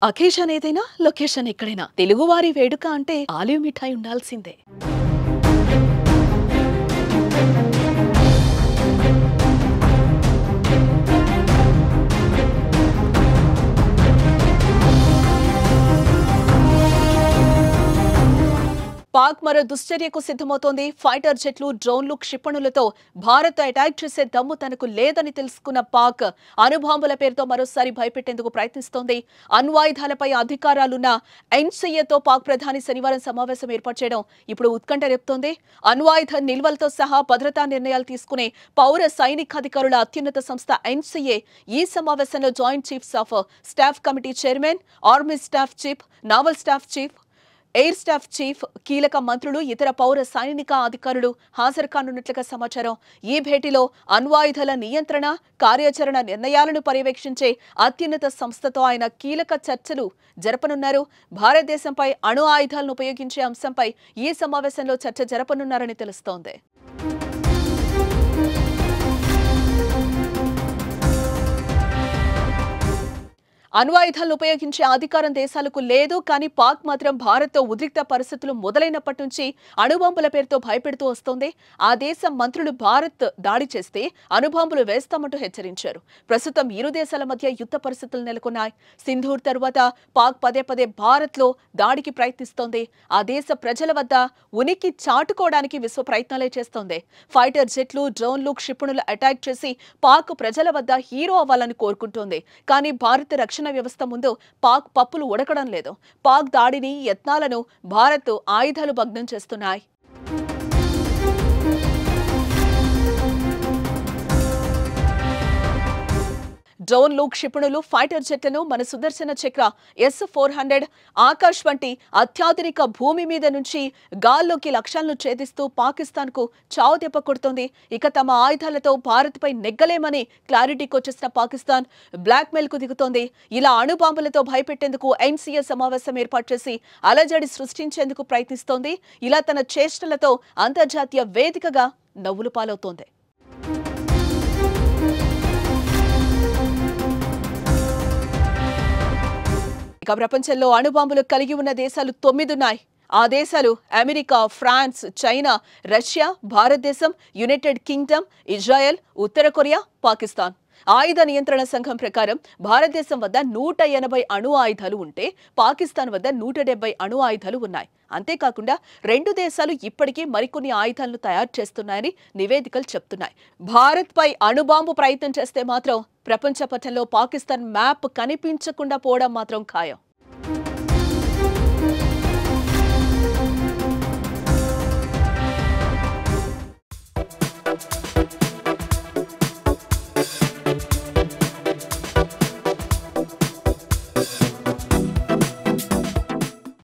Occasion ఏదైనా location ఎక్కడైనా తెలుగువారి వేడుక అంటే ఆలివ్ మిఠాయి ఉండాల్సిందే. పాక్ మరో దుశ్చర్యకు సిద్ధమవుతోంది. ఫైటర్ జెట్లు, డ్రోన్లు, క్షిపణులతో భారత్ అటాక్ చేసే దమ్ము తనకు లేదని తెలుసుకున్న పాక్ అణుబాంబుల పేరుతో మరోసారి భయపెట్టేందుకు ప్రయత్నిస్తోంది. అణ్వాయుధాలపై అధికారాలున్న ఎన్సీఏతో పాక్ ప్రధాని శనివారం సమావేశం ఏర్పాటు చేయడం ఇప్పుడు ఉత్కంఠ రేపుతోంది. అణ్వాయుధ నిల్వలతో సహా భద్రతా నిర్ణయాలు తీసుకునే పౌర సైనికాధికారుల అత్యున్నత సంస్థ ఎన్సీఏ ఈ సమావేశంలో joint chiefs of staff committee chairman, army staff chief, naval staff chief, air staff chief, కీలక మంత్రులు, ఇతర పౌర సైనిక అధికారులు హాజరు కానున్నట్లుగా సమాచారం. ఈ భేటీలో అణ్వాయుధాల నియంత్రణ, కార్యాచరణ నిర్ణయాలను పర్యవేక్షించే అత్యున్నత సంస్థతో ఆయన కీలక చర్చలు జరపనున్నారు. భారతదేశంపై అణు ఆయుధాలను ఉపయోగించే అంశంపై ఈ సమావేశంలో చర్చ జరపనున్నారని తెలుస్తోంది. అణ్వాయుధాలను ఉపయోగించే అధికారం దేశాలకు లేదు. కానీ పాక్ మాత్రం భారత్తో ఉద్రిక్త పరిస్థితులు మొదలైనప్పటి నుంచి అణుబాంబుల పేరుతో భయపెడుతూ వస్తోంది. ఆ దేశం మంత్రులు భారత్ దాడి చేస్తే అణుబాంబులు వేస్తామంటూ హెచ్చరించారు. ప్రస్తుతం ఇరు దేశాల మధ్య యుద్ధ పరిస్థితులు నెలకొన్నాయి. సింధూర్ తరువాత పాక్ పదే పదే భారత్లో దాడికి ప్రయత్నిస్తోంది. ఆ దేశ ప్రజల వద్ద ఉనికి చాటుకోవడానికి విశ్వ ప్రయత్నాలే చేస్తోంది. ఫైటర్ జెట్లు, డ్రోన్లు, క్షిపణులు అటాక్ చేసి పాక్ ప్రజల వద్ద హీరో అవ్వాలని కోరుకుంటోంది. కానీ భారత రక్షణ వ్యవస్థ ముందు పాక్ పప్పులు ఉడకడం లేదు. పాక్ దాడిని, యత్నాలను భారత్ ఆయుధాలు భగ్నం చేస్తున్నాయి. డ్రోన్లు, క్షిపణులు, ఫైటర్ జెట్లను మన సుదర్శన చక్ర S-400 ఆకాశ్ వంటి అత్యాధునిక భూమి మీద నుంచి గాల్లోకి లక్ష్యాలను ఛేదిస్తూ పాకిస్తాన్కు చావు దెబ్బ కొడుతోంది. ఇక తమ ఆయుధాలతో భారత్పై నెగ్గలేమని క్లారిటీకి వచ్చేసిన పాకిస్తాన్ బ్లాక్మెయిల్కు దిగుతోంది. ఇలా అణుబాంబులతో భయపెట్టేందుకు ఎన్సీఏ సమావేశం ఏర్పాటు చేసి అలజడి సృష్టించేందుకు ప్రయత్నిస్తోంది. ఇలా తన చేష్టలతో అంతర్జాతీయ వేదికగా నవ్వులు పాలవుతోంది. ఇక ప్రపంచంలో అణుబాంబులు కలిగి ఉన్న దేశాలు 9 ఉన్నాయి. ఆ దేశాలు అమెరికా, ఫ్రాన్స్, చైనా, రష్యా, భారతదేశం, యునైటెడ్ కింగ్డమ్, ఇజ్రాయెల్, ఉత్తర కొరియా, పాకిస్తాన్. ఆయుధ నియంత్రణ సంఘం ప్రకారం భారతదేశం వద్ద 180 అణు ఆయుధాలు ఉంటే పాకిస్తాన్ వద్ద 170 అణు ఆయుధాలు ఉన్నాయి. అంతేకాకుండా రెండు దేశాలు ఇప్పటికీ మరికొన్ని ఆయుధాలను తయారు చేస్తున్నాయని నివేదికలు చెప్తున్నాయి. భారత్పై అణుబాంబు ప్రయత్నం చేస్తే మాత్రం ప్రపంచ పటంలో పాకిస్తాన్ మ్యాప్ కనిపించకుండా పోవడం మాత్రం ఖాయం.